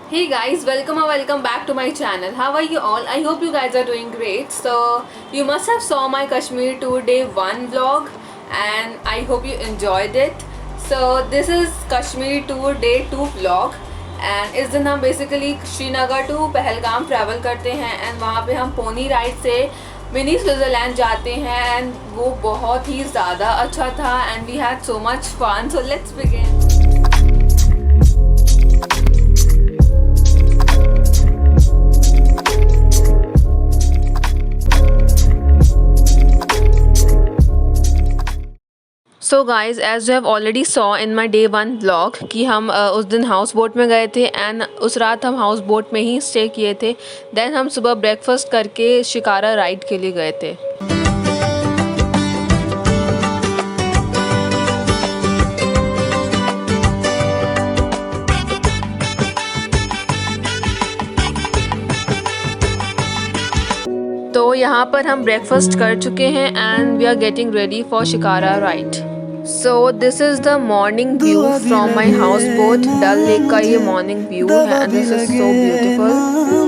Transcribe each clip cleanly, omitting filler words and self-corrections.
Hey guys, welcome or welcome back to my channel. How are you all? I hope you guys are doing great. So you must have saw my Kashmir tour day 1 vlog and I hope you enjoyed it. So this is Kashmir tour day 2 vlog and इस दिन हम basically Srinagar to Pahalgam travel करते हैं and वहाँ पे हम pony ride से mini Switzerland जाते हैं एंड वो बहुत ही ज़्यादा अच्छा था and we had so much fun. So let's begin. So guys as you have already saw in my day 1 vlog कि हम उस दिन हाउस बोट में गए थे एंड उस रात हम हाउस बोट में ही स्टे किए थे. देन हम सुबह ब्रेकफास्ट करके शिकारा राइड के लिए गए थे. तो यहाँ पर हम ब्रेकफास्ट कर चुके हैं and we are getting ready for shikara ride. So this is the morning view from my houseboat. Dal lake का ये मॉर्निंग व्यू है and this is so beautiful.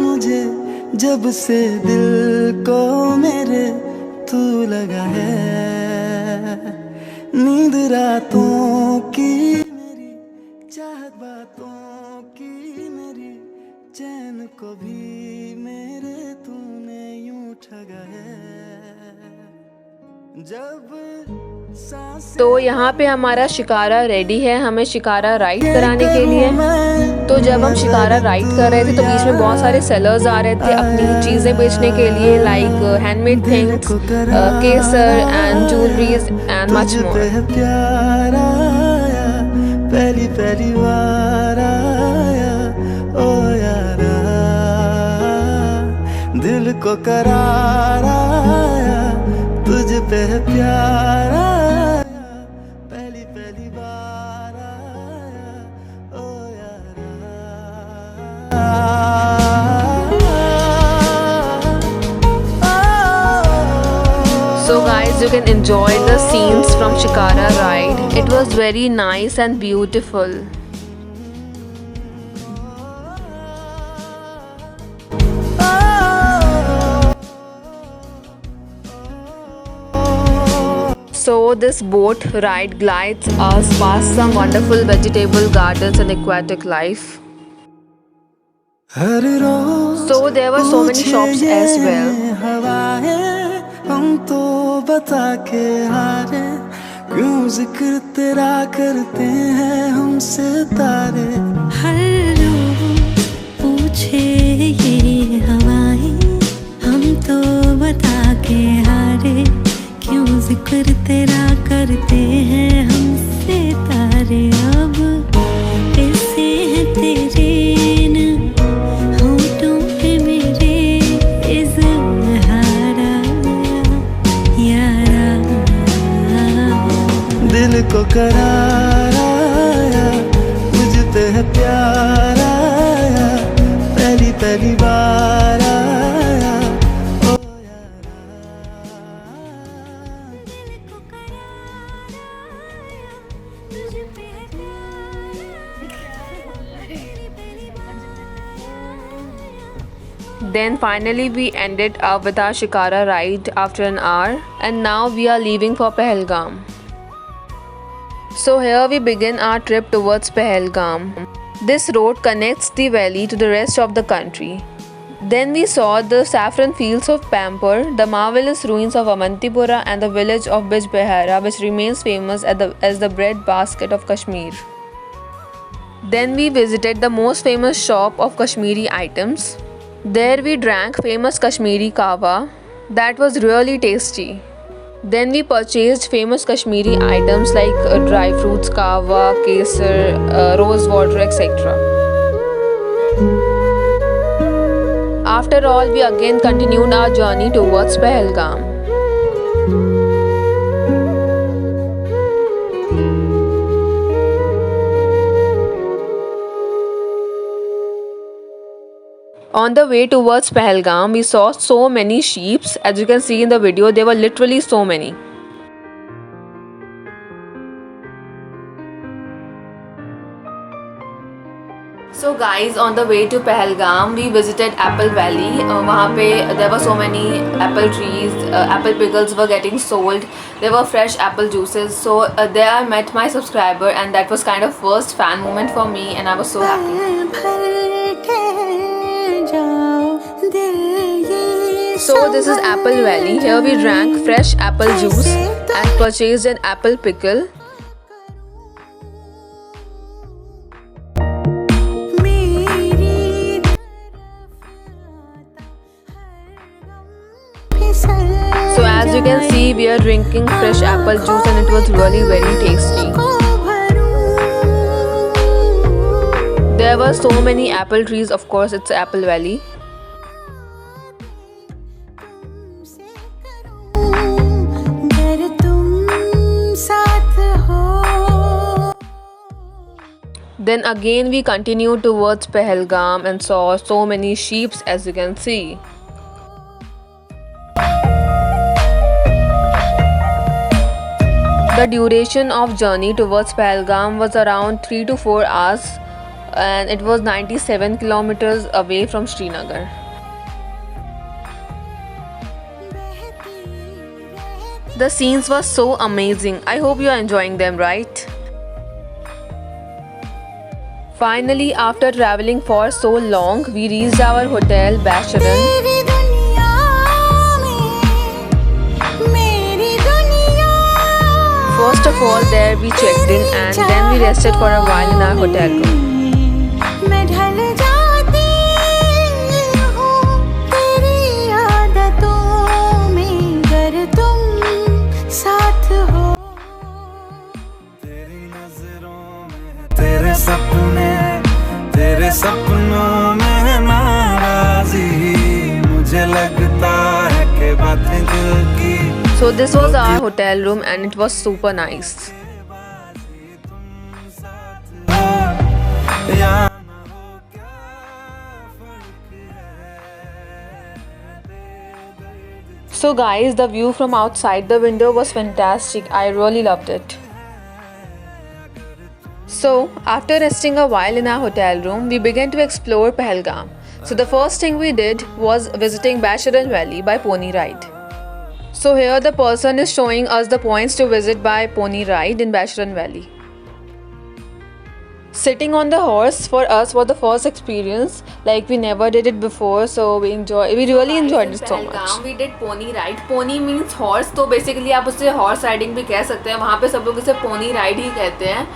मुझे जब से दिल को मेरे तू लगा है, नींद रातों की मेरी, चाहत बातों की मेरी, चैन को भी मेरे तूने यूं ठगा है. जब तो यहाँ पे हमारा शिकारा रेडी है हमें शिकारा राइड कराने के लिए. तो जब हम शिकारा राइड कर रहे थे तो बीच में बहुत सारे सेलर्स आ रहे थे अपनी चीज़ें बेचने के लिए like handmade things, Kesar and jewelleries and much more. प्यार आया, पहली पहली बार आया, ओ यारा, दिल को करार आया, तुझ पे प्यार आया, पहली पहली बार आया, ओ यारा. So guys, you can enjoy the scenes from Shikara ride. It was very nice and beautiful. So this boat ride glides us past some wonderful vegetable gardens and aquatic life. Her rose So there were so many shops as well. हवाएं हम तो बता के हारे, क्यों जिक्र तेरा करते हैं हमसे तारे. हर रोज पूछे ये हवाएं, हम तो बता के हारे, क्यों जिक्र तेरा करते हैं हमसे तारे. अब कैसे है तेरे न होठों पे मेरे इज़हारा यारा. दिल को करार आया, मुझ पे है प्यार आया, पहली पहली बार आया, ओ यारा. दिल को करार आया, तुझ पे है प्यार आया, पहली बार आया. Then finally we ended up with our Shikara ride after an hour and now we are leaving for Pahalgam. So here we begin our trip towards Pahalgam. This road connects the valley to the rest of the country. Then we saw the saffron fields of Pampur, the marvelous ruins of Amantipura and the village of Bijbehara which remains famous as the bread basket of Kashmir. Then we visited the most famous shop of Kashmiri items. There we drank famous Kashmiri kahwa that was really tasty. Then we purchased famous Kashmiri items like dry fruits, kahwa, kesar, rose water, etc. After all, we again continued our journey towards Pahalgam. On the way towards Pahalgam, we saw so many sheep. As you can see in the video, there were literally so many. So guys, guys, on the way to Pahalgam, we visited Apple Valley. वहाँ पे there were so many apple trees. Apple pickles were getting sold. There were fresh apple juices. So there I met my subscriber, and that was kind of first fan moment for me, and I was so happy. So this is Apple Valley. Here we drank fresh apple juice and purchased an apple pickle. So as you can see, we are drinking fresh apple juice and it was really very tasty. There were so many apple trees, of course it's Apple Valley. Then again we continued towards Pahalgam and saw so many sheep, as you can see. The duration of journey towards Pahalgam was around 3 to 4 hours, and it was 97 kilometers away from Srinagar. The scenes were so amazing. I hope you are enjoying them, right? Finally, after traveling for so long, we reached our hotel, Basharan. First of all, there we checked in and then we rested for a while in our hotel room. तेरे सपनों में नाराज़ी मुझे लगता है कि बातें दिल की. So this was our hotel room and it was super nice. So guys, the view from outside the window was fantastic. I really loved it. So after resting a while in our hotel room, we began to explore Pahalgam. So the first thing we did was visiting Basharan Valley by pony ride. So here the person is showing us the points to visit by pony ride in Basharan Valley. Sitting on the horse for us was the first experience, like we never did it before, so we really enjoyed it so much. We did pony ride. Pony means horse, तो basically आप उसे horse riding भी कह सकते हैं. वहाँ पे सब लोग इसे pony ride ही कहते हैं.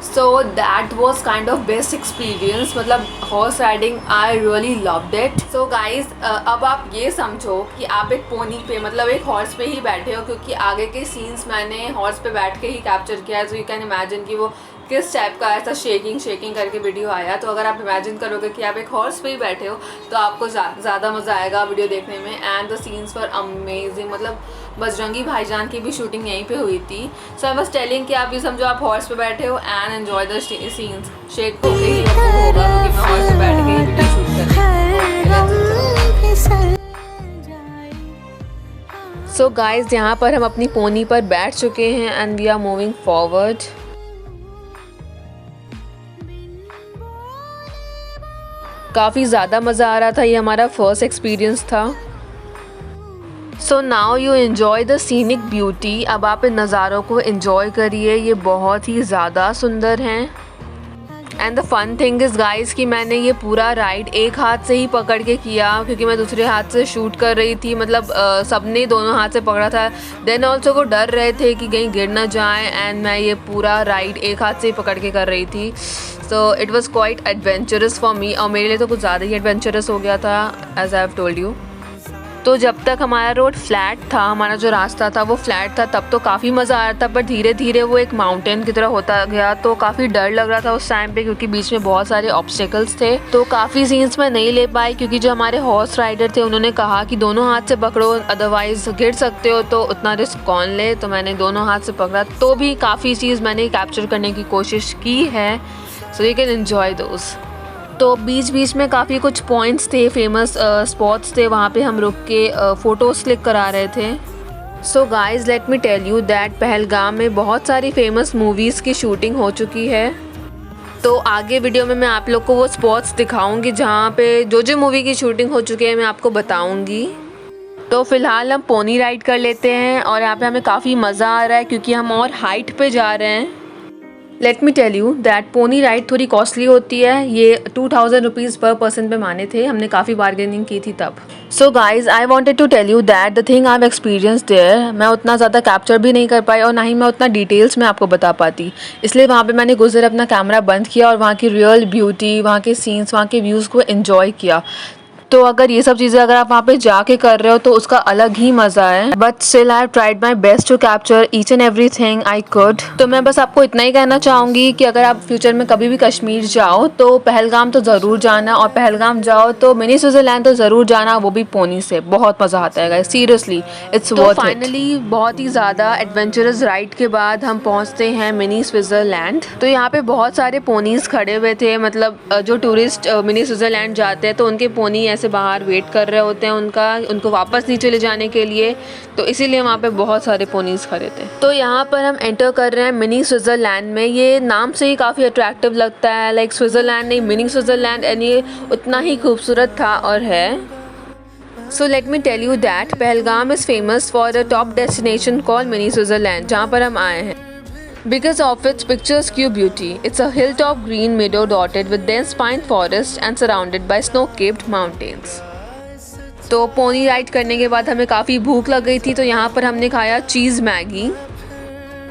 So that was kind of best experience. मतलब horse riding, I really loved it. So guys, अब आप ये समझो कि आप एक पोनी पे मतलब एक हॉर्स पे ही बैठे हो, क्योंकि आगे के सीन्स मैंने हॉर्स पे बैठ के ही कैप्चर किया है. तो यू कैन इमेजिन कि वो किस टाइप का ऐसा शेकिंग करके वीडियो आया. तो अगर आप इमेजिन करोगे कि आप एक हॉर्स पे ही बैठे हो तो आपको ज़्यादा मज़ा आएगा वीडियो देखने में. And the scenes were amazing. मतलब बजरंगी भाईजान की भी शूटिंग यहीं पे हुई थी. सो आई वाज टेलिंग कि आप ये समझो आप हॉर्स पे बैठे हो and enjoy the scenes. Shake होके ही आपको होगा क्योंकि मैं हॉर्स पे बैठ के ही वीडियो शूट कर रही हूँ. सो गाइज, यहाँ पर हम अपनी पोनी पर बैठ चुके हैं and we are moving forward. काफ़ी ज़्यादा मज़ा आ रहा था. ये हमारा फर्स्ट एक्सपीरियंस था. So now you enjoy the scenic beauty. अब आप इन नज़ारों को एन्जॉय करिए. ये बहुत ही ज़्यादा सुंदर हैं. And the fun thing is guys कि मैंने ये पूरा राइड एक हाथ से ही पकड़ के किया, क्योंकि मैं दूसरे हाथ से शूट कर रही थी. मतलब सबने दोनों हाथ से पकड़ा था. देन ऑल्सो वो डर रहे थे कि कहीं गिर ना जाए, एंड मैं ये पूरा राइड एक हाथ से ही पकड़ के कर रही थी. So it was quite adventurous for me, और मेरे लिए तो कुछ ज़्यादा ही एडवेंचरस हो गया था, as I have told you. तो जब तक हमारा रोड फ्लैट था, हमारा जो रास्ता था वो फ्लैट था, तब तो काफ़ी मज़ा आ रहा था. पर धीरे धीरे वो एक माउंटेन की तरह होता गया, तो काफ़ी डर लग रहा था उस टाइम पे, क्योंकि बीच में बहुत सारे ऑब्स्टेकल्स थे. तो काफ़ी सीन्स मैं नहीं ले पाई, क्योंकि जो हमारे हॉर्स राइडर थे उन्होंने कहा कि दोनों हाथ से पकड़ो, अदरवाइज़ गिर सकते हो, तो उतना रिस्क कौन ले. तो मैंने दोनों हाथ से पकड़ा. तो भी काफ़ी चीज़ मैंने कैप्चर करने की कोशिश की है. सो यू कैन एन्जॉय दोस. तो बीच बीच में काफ़ी कुछ पॉइंट्स थे, फेमस स्पॉट्स थे, वहाँ पे हम रुक के फ़ोटोज़ क्लिक करा रहे थे. So guys, let me tell you that Pahalgam में बहुत सारी फेमस मूवीज़ की शूटिंग हो चुकी है. तो आगे वीडियो में मैं आप लोग को वो स्पॉट्स दिखाऊंगी जहाँ पे जो मूवी की शूटिंग हो चुकी है मैं आपको बताऊंगी। तो फ़िलहाल हम पोनी राइड कर लेते हैं और यहाँ पे हमें काफ़ी मज़ा आ रहा है क्योंकि हम और हाइट पे जा रहे हैं। Let me tell you that pony ride थोड़ी कॉस्टली होती है। ये 2000 रुपीज़ पर पर्सन पे माने थे, हमने काफ़ी बार्गेनिंग की थी तब। So guys I wanted to tell you that the thing I have experience there, मैं उतना ज़्यादा कैप्चर भी नहीं कर पाई और ना ही मैं उतना डिटेल्स में आपको बता पाती, इसलिए वहाँ पे मैंने कुछ देर अपना कैमरा बंद किया और वहाँ की रियल ब्यूटी, वहाँ के सीन्स, वहाँ के व्यूज़ को एन्जॉय किया। तो अगर ये सब चीज़ें अगर आप वहाँ पे जाके कर रहे हो तो उसका अलग ही मज़ा है। But still I have tried my best to capture each and every thing I could. तो मैं बस आपको इतना ही कहना चाहूँगी कि अगर आप फ्यूचर में कभी भी कश्मीर जाओ तो पहलगाम तो ज़रूर जाना, और पहलगाम जाओ तो मिनी स्विट्ज़रलैंड तो ज़रूर जाना, वो भी पोनी से। बहुत मज़ा आता है guys, seriously it's worth it. Finally बहुत ही ज़्यादा एडवेंचरस राइड के बाद हम पहुँचते हैं मिनी स्विट्ज़रलैंड। तो यहाँ पे बहुत सारे पोनीज़ खड़े हुए थे, मतलब जो टूरिस्ट मिनी स्विट्ज़रलैंड जाते हैं तो उनके पोनी से बाहर वेट कर रहे होते हैं उनको वापस नीचे ले जाने के लिए, तो इसीलिए वहाँ पे बहुत सारे पोनीज खड़े थे। तो यहाँ पर हम एंटर कर रहे हैं मिनी स्विट्ज़रलैंड में। ये नाम से ही काफ़ी अट्रैक्टिव लगता है, लाइक स्विट्ज़रलैंड नहीं मिनी स्विट्ज़रलैंड, एंड ये उतना ही खूबसूरत था और है। So let me tell you that Pahalgam is famous for a top destination call mini Switzerland, जहाँ पर हम आए हैं because of its picturesque beauty. It's a hilltop green meadow dotted with dense pine forest and surrounded by snow-capped mountains. तो pony ride करने के बाद हमें काफ़ी भूख लग गई थी, तो यहाँ पर हमने खाया cheese Maggi.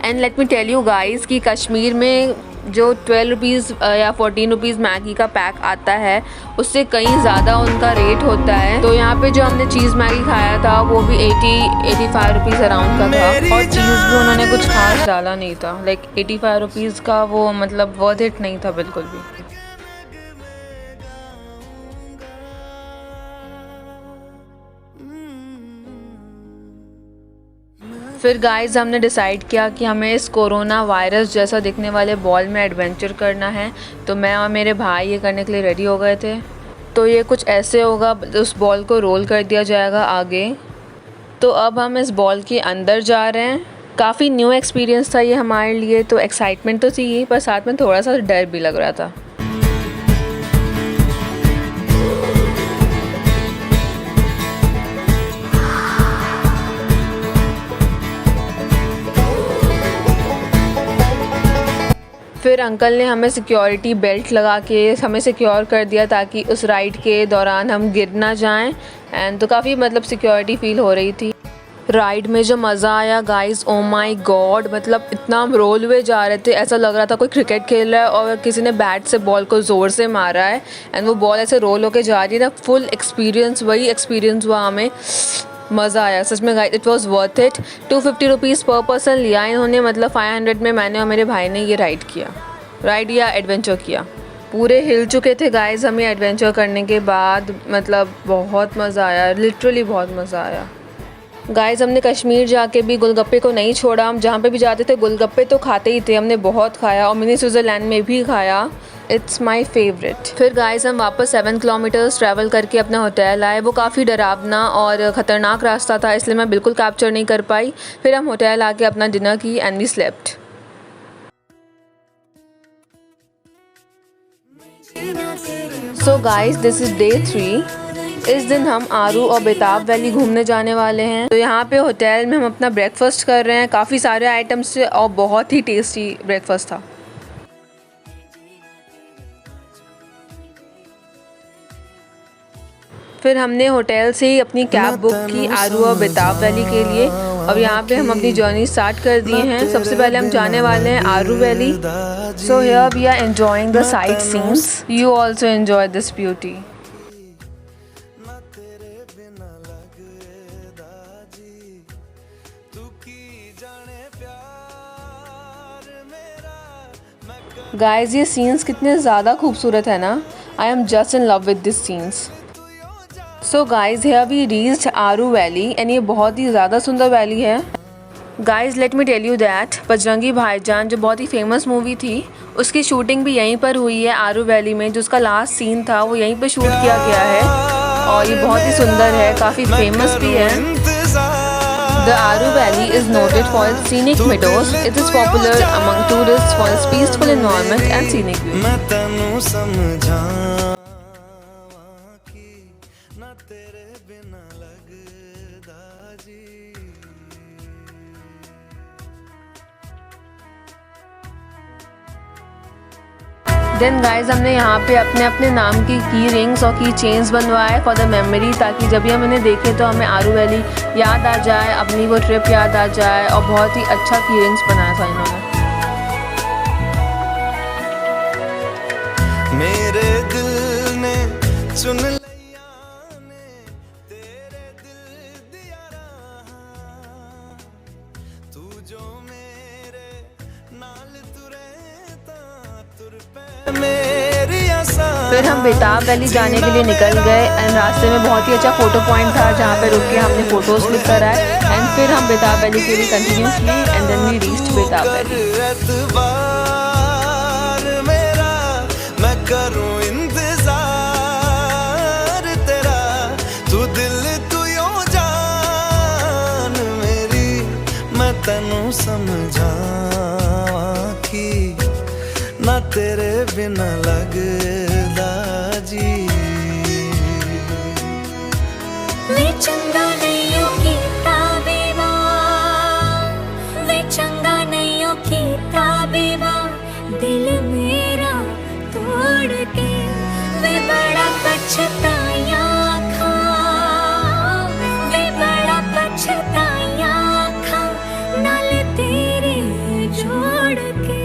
And let me tell you guys कि कश्मीर में जो 12 रुपीज़ या 14 रुपीज़ मैगी का पैक आता है उससे कहीं ज़्यादा उनका रेट होता है। तो यहाँ पे जो हमने चीज़ मैगी खाया था वो भी 80-85 रुपीज़ अराउंड का था, और चीज़ भी उन्होंने कुछ खास डाला नहीं था। लाइक 85 रुपीज़ का वो मतलब वर्थ इट नहीं था बिल्कुल भी। फिर गाइस हमने डिसाइड किया कि हमें इस कोरोना वायरस जैसा दिखने वाले बॉल में एडवेंचर करना है, तो मैं और मेरे भाई ये करने के लिए रेडी हो गए थे। तो ये कुछ ऐसे होगा, उस बॉल को रोल कर दिया जाएगा आगे। तो अब हम इस बॉल के अंदर जा रहे हैं। काफ़ी न्यू एक्सपीरियंस था ये हमारे लिए, तो एक्साइटमेंट तो थी ही, पर साथ में थोड़ा सा डर भी लग रहा था। फिर अंकल ने हमें सिक्योरिटी बेल्ट लगा के हमें सिक्योर कर दिया ताकि उस राइड के दौरान हम गिर ना जाएं। एंड तो काफ़ी मतलब सिक्योरिटी फील हो रही थी। राइड में जो मज़ा आया गाइस, ओ माय गॉड, मतलब इतना हम रोल हुए जा रहे थे, ऐसा लग रहा था कोई क्रिकेट खेल रहा है और किसी ने बैट से बॉल को ज़ोर से मारा है एंड वो बॉल ऐसे रोल होके जा रही है ना। फुल एक्सपीरियंस, वही एक्सपीरियंस हुआ हमें, मज़ा आया सच में guys, it was worth it. 250 rupees पर पर्सन लिया इन्होंने, मतलब 500 में मैंने और मेरे भाई ने ये राइड या एडवेंचर किया। पूरे हिल चुके थे गाइस हम ये एडवेंचर करने के बाद, मतलब बहुत मज़ा आया, लिटरली बहुत मज़ा आया। गाइस हमने कश्मीर जाके भी गोलगप्पे को नहीं छोड़ा, हम जहाँ पे भी जाते थे गोलगप्पे तो खाते ही थे, हमने बहुत खाया और मिनी स्विट्ज़रलैंड में भी खाया। It's my favourite. फिर गाइस हम वापस 7 किलोमीटर्स ट्रैवल करके अपना होटल आए। वो काफ़ी डरावना और ख़तरनाक रास्ता था, इसलिए मैं बिल्कुल कैप्चर नहीं कर पाई। फिर हम होटल आके अपना डिनर की and we slept. So guys this is day 3। इस दिन हम आरू और बेताब वैली घूमने जाने वाले हैं। तो यहाँ पे होटल में हम अपना ब्रेकफास्ट कर रहे हैं, काफ़ी सारे आइटम्स से और बहुत ही टेस्टी ब्रेकफास्ट था। फिर हमने होटल से ही अपनी कैब बुक की आरू और बेताब वैली के लिए। अब यहाँ पे हम अपनी जर्नी स्टार्ट कर दिए हैं। सबसे पहले हम जाने वाले हैं Aru valley. So here we are enjoying the sight scenes. You also enjoy this beauty. Guys ये सीन्स कितने ज़्यादा खूबसूरत है ना। I am just in love with this scenes. So guys here we reached Aru valley and ये बहुत ही ज़्यादा सुंदर वैली है। Guys let me tell you that Bajrangi Bhaijaan जो बहुत ही फेमस मूवी थी उसकी शूटिंग भी यहीं पर हुई है आरू वैली में। जो उसका लास्ट सीन था वो यहीं पर शूट किया गया है और ये बहुत ही सुंदर है, काफ़ी फेमस भी है। The Aru Valley is noted for its scenic meadows. It is popular among tourists for its peaceful environment and scenic views. मैं तैनू समझावां कि ना तेरे बिना लगदा जी। देन गाइज हमने यहाँ पे अपने अपने नाम की रिंग्स और की चेन्स बनवाए फॉर द मेमोरी, ताकि जब भी हम इन्हें देखें तो हमें आरू वैली याद आ जाए, अपनी वो ट्रिप याद आ जाए। और बहुत ही अच्छा की रिंग्स बनाया था इन्होंने। मेरे दिल ने चुन लिया ने तेरे दिल दिया राह, तू जो मेरे नाल तुरे ता तुर पे मेरी आसा। फिर हम बेताब वैली जाने के लिए निकल गए एंड रास्ते में बहुत ही अच्छा फोटो पॉइंट था जहाँ पे रुक के हमने फोटोज क्लिक कराए एंड फिर हम बेताब वैली के लिए कंटिन्यू की एंड देन वी रीच्ड बेताब वैली। मेरा मैं करूं इंतजार तेरा, तू दिल तू यूं जान मेरी, मैं तैनू समझावां कि ना तेरे बिना लगदा जी। वे चंगा नहीं की ताबीबा, वे चंगा नहीं की ताबीबा, दिल मेरा तोड़ के वे बड़ा पछताया खा, वे बड़ा पछताया खा, नाल तेरे जोड़ के।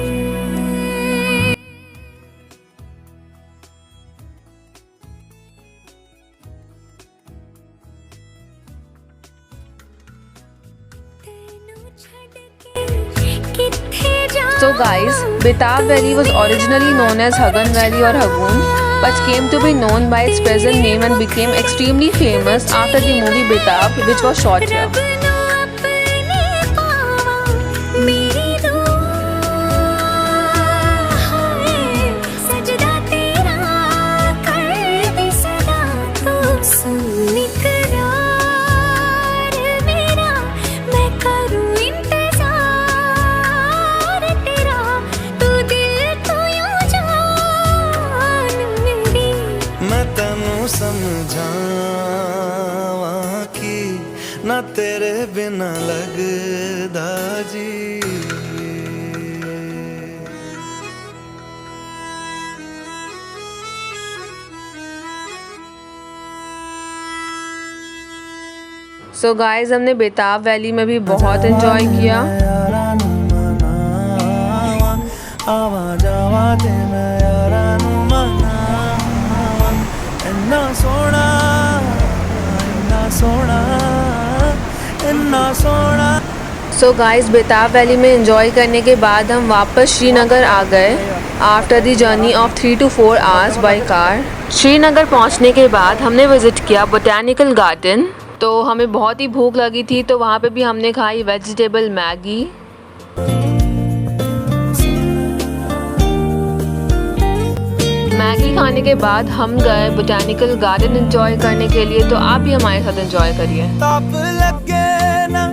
So guys, Betab Valley was originally known as Hagan Valley or Hagoon, but came to be known by its present name and became extremely famous after the movie Betab, which was shot here. समझावां कि ना तेरे बिना लगदा जी। So guys, हमने बेताब valley में भी बहुत एंजॉय किया। आवाज आवाज मैं यारा नू मनावां, इन्ना सोना इन्ना सोना इन्ना सोना। सो गाइस, बेताब वैली में एंजॉय करने के बाद हम वापस श्रीनगर आ गए after the journey of 3 to 4 hours by car. Srinagar पहुंचने के बाद हमने विजिट किया बोटैनिकल गार्डन। तो हमें बहुत ही भूख लगी थी तो वहाँ पे भी हमने खाई वेजिटेबल मैगी। मैगी खाने के बाद हम गए बोटैनिकल गार्डन एंजॉय करने के लिए, तो आप भी हमारे साथ एंजॉय करिए। ताप लगे ना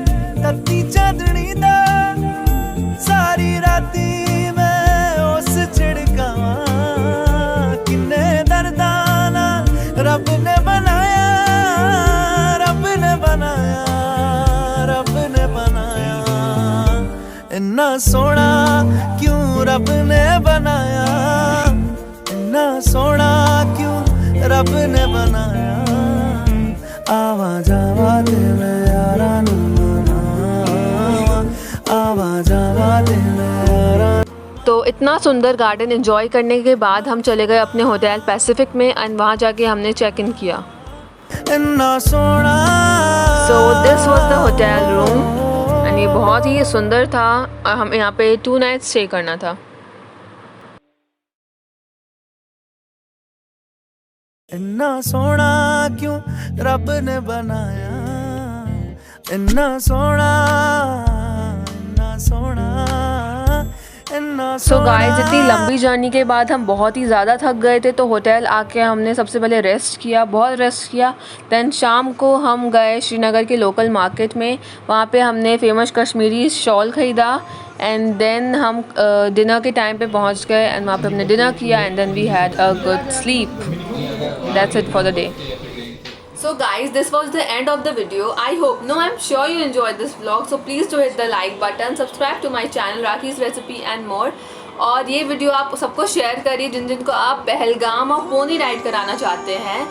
तत्ती चांदनी दा, सारी राती मैं उस छिड़कावां, किन्ने दर्दाना रब ने बनाया, रब ने बनाया, रब ने बनाया। इन्ना सोना क्यों रब ने बनाया, इन्ना सोना क्यों रब ने बनाया। आवाज आवाज मैं यारा नू मनावां, आवाज आवाज मैं यारा। तो इतना सुंदर गार्डन एंजॉय करने के बाद हम चले गए अपने होटल पैसिफिक में एंड वहाँ जाके हमने चेक इन किया। इन्ना सोना। So this was the hotel room and ये बहुत ही सुंदर था और हम यहाँ पे 2 नाइट्स स्टे करना था। इन्ना सोना क्यों रब ने बनाया, इन्ना सोना, इन्ना सोना, सो गाइस, इतनी लंबी जर्नी के बाद हम बहुत ही ज़्यादा थक गए थे, तो होटल आके हमने सबसे पहले रेस्ट किया, बहुत रेस्ट किया। दैन शाम को हम गए श्रीनगर के लोकल मार्केट में, वहाँ पे हमने फेमस कश्मीरी शॉल ख़रीदा एंड देन हम डिनर के टाइम पे पहुँच गए एंड वहाँ पे हमने डिनर किया and then we had a good sleep. That's it for the day. So guys, this was the end of the video. I hope, no, I'm sure you enjoyed this vlog. So please do hit the like button, subscribe to my channel Rakhi's Recipe and more. और ये video आप सबको share करिए जिन जिनको आप पहलगाम और pony ride कराना चाहते हैं।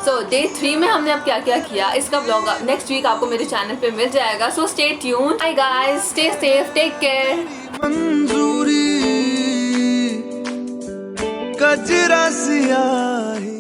So डे 3 में हमने अब क्या क्या किया, इसका व्लॉग नेक्स्ट वीक आपको मेरे चैनल पे मिल जाएगा। So stay tuned. Bye guys, stay safe, take care. मंजूरी कजरा सियाही